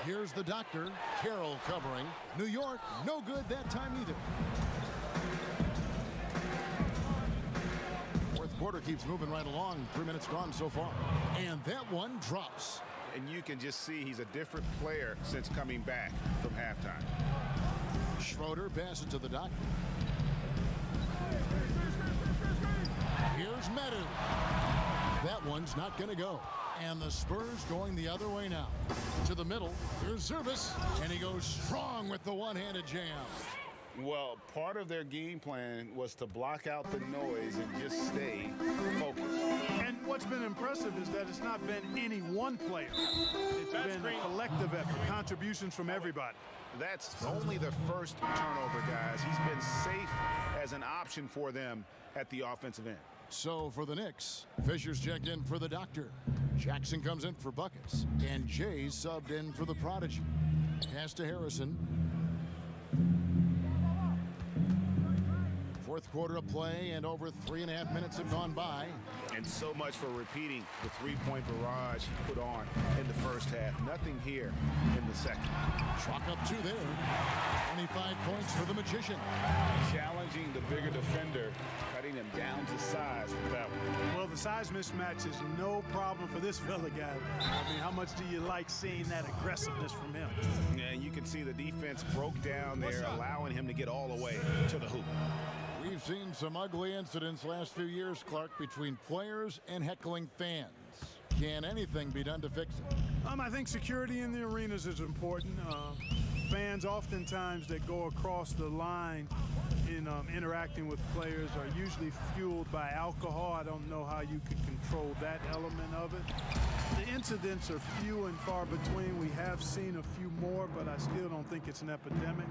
Here's the doctor. Carroll covering. New York, no good that time either. Fourth quarter keeps moving right along. 3 minutes gone so far. And that one drops. And you can just see he's a different player since coming back from halftime. Schroeder passes to the doctor. Here's Medu. That one's not going to go. And the Spurs going the other way now. To the middle. Here's Service. And he goes strong with the one-handed jam. Well, part of their game plan was to block out the noise and just stay focused. And what's been impressive is that it's not been any one player. It's been a collective effort, contributions from everybody. That's only the first turnover, guys. He's been safe as an option for them at the offensive end. So for the Knicks, Fisher's checked in for the doctor. Jackson comes in for buckets. And Jay's subbed in for the prodigy. Pass to Harrison. Fourth quarter of play, and over 3.5 minutes have gone by. And so much for repeating the three-point barrage he put on in the first half. Nothing here in the second. Chalk up 2 there. 25 points for the Magician. Challenging the bigger defender, cutting him down to size with that one. Well, the size mismatch is no problem for this fella, guy. I mean, how much do you like seeing that aggressiveness from him? And you can see the defense broke down there, allowing him to get all the way to the hoop. We've seen some ugly incidents last few years, Clark, between players and heckling fans. Can anything be done to fix it? I think security in the arenas is important. Fans oftentimes that go across the line in interacting with players are usually fueled by alcohol. I don't know how you could control that element of it. The incidents are few and far between. We have seen a few more, but I still don't think it's an epidemic.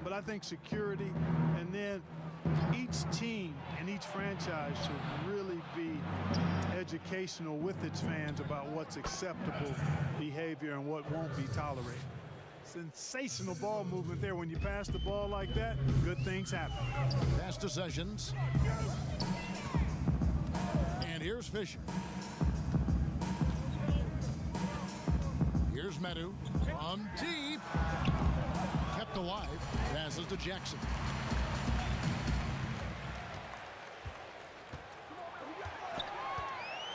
But I think security, and then each team and each franchise should really be educational with its fans about what's acceptable behavior and what won't be tolerated. Sensational ball movement there. When you pass the ball like that, good things happen. Pass to Sessions. And here's Fisher. Here's Medu from deep. Kept alive. Passes to Jackson.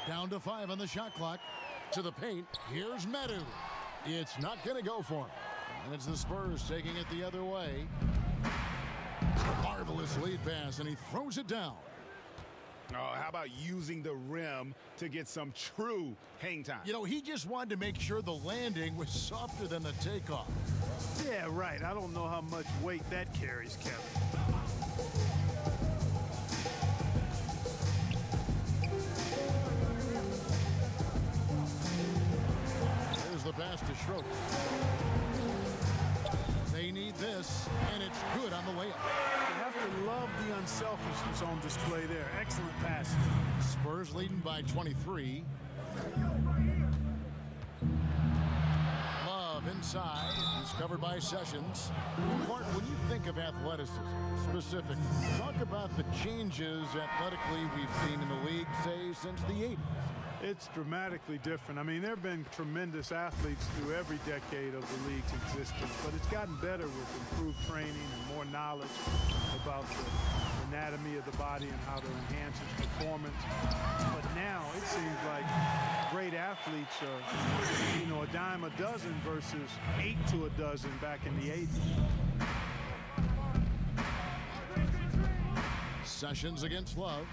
Down to 5 on the shot clock. To the paint. Here's Medu. It's not going to go for him. And it's the Spurs taking it the other way. Marvelous lead pass, and he throws it down. Oh, how about using the rim to get some true hang time? You know, he just wanted to make sure the landing was softer than the takeoff. Yeah, right. I don't know how much weight that carries, Kevin. There's the pass to Schroeder. They need this, and it's good on the layup. You have to love the unselfishness on display there. Excellent pass. Spurs leading by 23. Love inside. He's covered by Sessions. Clark, when you think of athleticism specifically, talk about the changes athletically we've seen in the league, say, since the 80s. It's dramatically different. I mean, there have been tremendous athletes through every decade of the league's existence, but it's gotten better with improved training and more knowledge about the anatomy of the body and how to enhance its performance. But now it seems like great athletes are, a dime a dozen versus 8 to a dozen back in the 80s. Sessions against Love.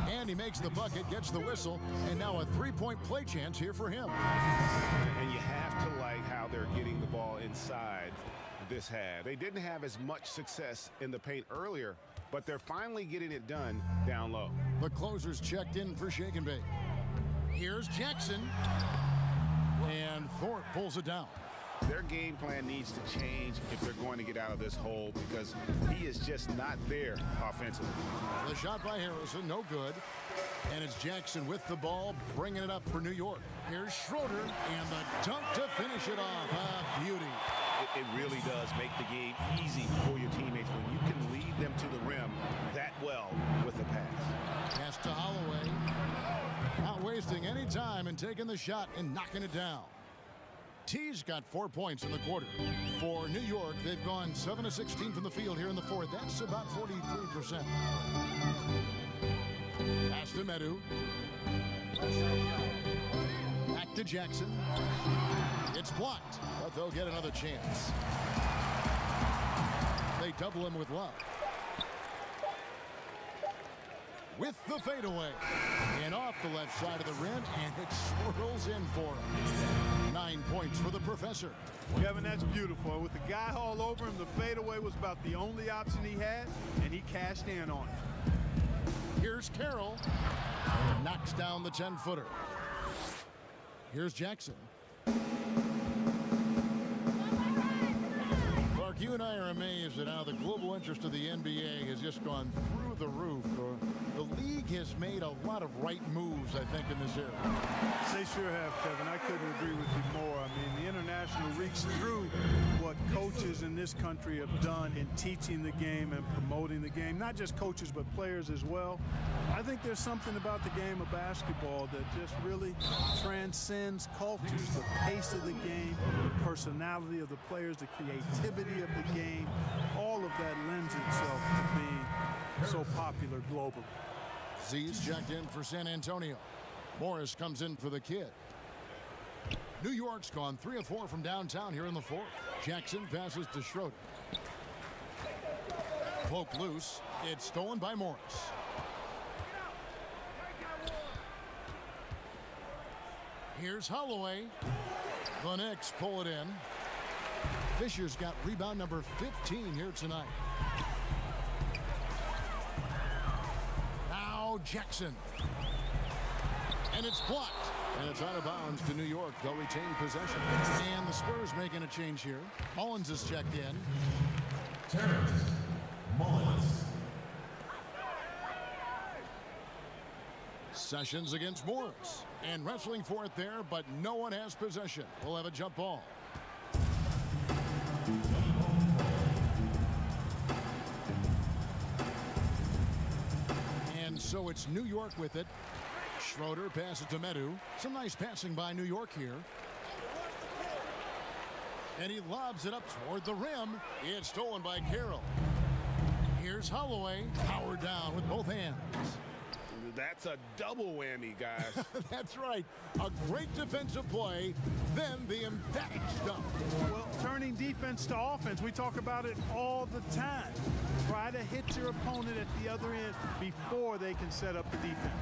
And he makes the bucket, gets the whistle, and now a three-point play chance here for him. And you have to like how they're getting the ball inside this half. They didn't have as much success in the paint earlier, but they're finally getting it done down low. The closer's checked in for Shake and Bake. Here's Jackson. And Thorpe pulls it down. Their game plan needs to change if they're going to get out of this hole because he is just not there offensively. The shot by Harrison, no good. And it's Jackson with the ball, bringing it up for New York. Here's Schroeder, and the dunk to finish it off. A beauty. It really does make the game easy for your teammates when you can lead them to the rim that well with the pass. Pass to Holloway. Not wasting any time and taking the shot and knocking it down. T's got 4 points in the quarter. For New York, they've gone 7 of 16 from the field here in the fourth. That's about 43%. Pass to Medu. Back to Jackson. It's blocked, but they'll get another chance. They double him with Love. With the fadeaway. And off the left side of the rim, and it swirls in for him. 9 points for the professor. Kevin, that's beautiful. With the guy all over him, the fadeaway was about the only option he had, and he cashed in on it. Here's Carroll. Knocks down the 10-footer. Here's Jackson. Clark, you and I are amazed at how the global interest of the NBA has just gone through the roof. The league has made a lot of right moves, I think, in this era. They sure have, Kevin. I couldn't agree with you more. I mean, the international reach through what coaches in this country have done in teaching the game and promoting the game. Not just coaches, but players as well. I think there's something about the game of basketball that just really transcends cultures. The pace of the game, the personality of the players, the creativity of the game, all of that lends itself to being so popular globally. Z's checked in for San Antonio. Morris comes in for the Kid. New York's gone 3 of 4 from downtown here in the fourth. Jackson passes to Schroeder. Poke loose. It's stolen by Morris. Here's Holloway. The Knicks pull it in. Fisher's got rebound number 15 here tonight. Now Jackson. And it's blocked. And it's out of bounds to New York. They'll retain possession. And the Spurs making a change here. Mullins is checked in. Terrence Mullins. Sessions against Morris. And wrestling for it there, but no one has possession. We'll have a jump ball. And so it's New York with it. Schroeder passes to Medu. Some nice passing by New York here. And he lobs it up toward the rim. It's stolen by Carroll. Here's Holloway. Powered down with both hands. That's a double whammy, guys. That's right. A great defensive play, then the emphatic stuff. Well, turning defense to offense, we talk about it all the time. Try to hit your opponent at the other end before they can set up the defense.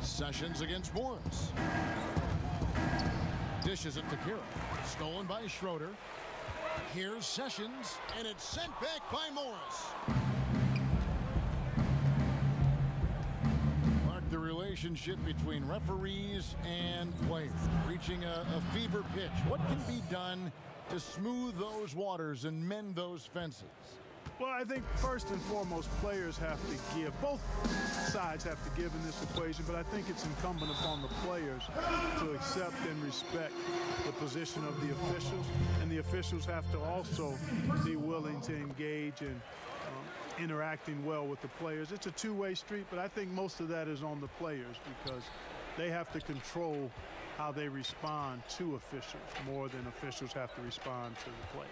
Sessions against Morris. Dishes it to Carroll. Stolen by Schroeder. Here's Sessions, and it's sent back by Morris. Mark, the relationship between referees and players reaching a fever pitch. What can be done to smooth those waters and mend those fences? Well, I think first and foremost, players have to give. Both sides have to give in this equation, but I think it's incumbent upon the players to accept and respect the position of the officials, and the officials have to also be willing to engage in interacting well with the players. It's a two-way street, but I think most of that is on the players because they have to control how they respond to officials more than officials have to respond to the players.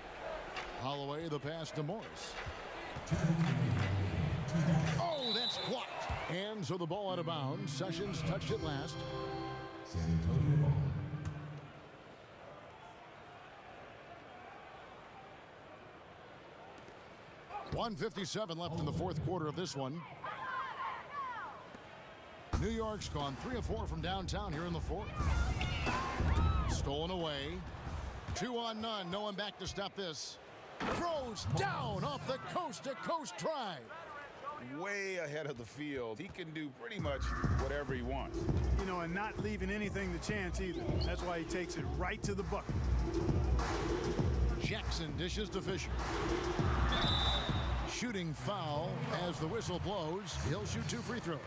Holloway, the pass to Morris. Oh, that's blocked. And so the ball out of bounds. Sessions touched it last. San Antonio ball. .157 left in the fourth quarter of this one. New York's gone 3 of 4 from downtown here in the fourth. Stolen away. 2 on none. No one back to stop this. Throws down off the coast-to-coast drive. way ahead of the field. He can do pretty much whatever he wants. You know, and not leaving anything to chance either. That's why he takes it right to the bucket. Jackson dishes to Fisher. Shooting foul as the whistle blows. He'll shoot 2 free throws.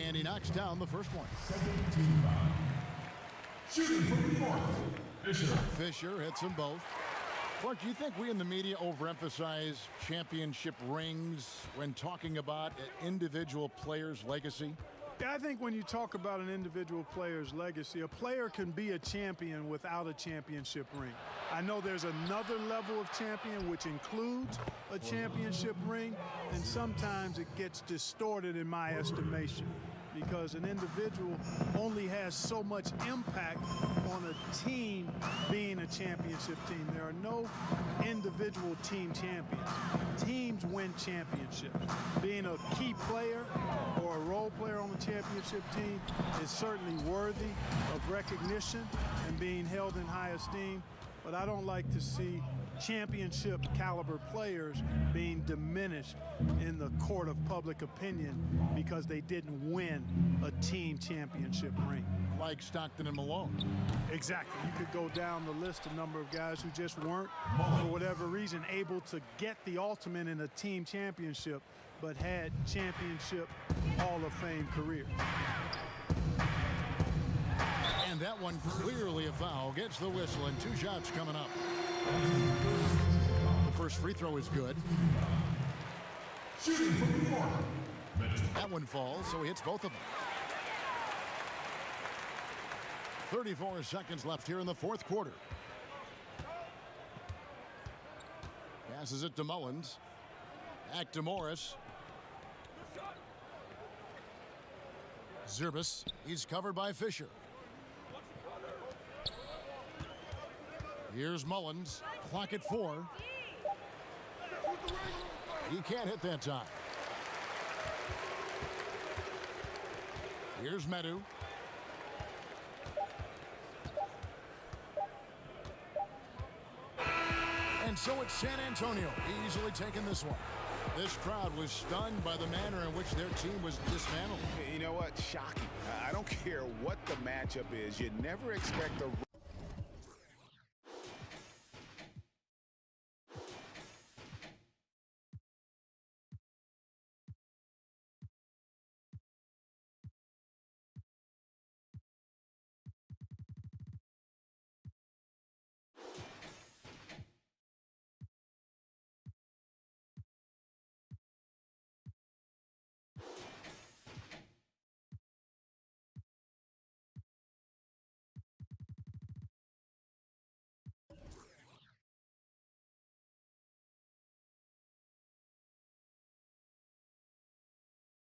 And he knocks down the first one. Shooting from New York, Fisher. Fisher hits them both. Clark, do you think we in the media overemphasize championship rings when talking about an individual player's legacy? Yeah, I think when you talk about an individual player's legacy, a player can be a champion without a championship ring. I know there's another level of champion which includes a championship ring, and sometimes it gets distorted in my estimation because an individual only has so much impact on a team being a championship team. There are no individual team champions. Teams win championships. Being a key player or a role player on the championship team is certainly worthy of recognition and being held in high esteem, but I don't like to see championship caliber players being diminished in the court of public opinion because they didn't win a team championship ring. Like Stockton and Malone. Exactly. You could go down the list, a number of guys who just weren't, for whatever reason, able to get the ultimate in a team championship, but had championship Hall of Fame career. And that one clearly a foul. Gets the whistle and 2 shots coming up. The first free throw is good. Shooting from New York, That one falls, so he hits both of them. 34 seconds left here in the fourth quarter. Passes it to Mullins. Back to Morris. Zerbis. He's covered by Fisher. Here's Mullins. Clock at 4. He can't hit that time. Here's Medu. And so it's San Antonio easily taking this one. This crowd was stunned by the manner in which their team was dismantled. You know what? Shocking. I don't care what the matchup is. You never expect a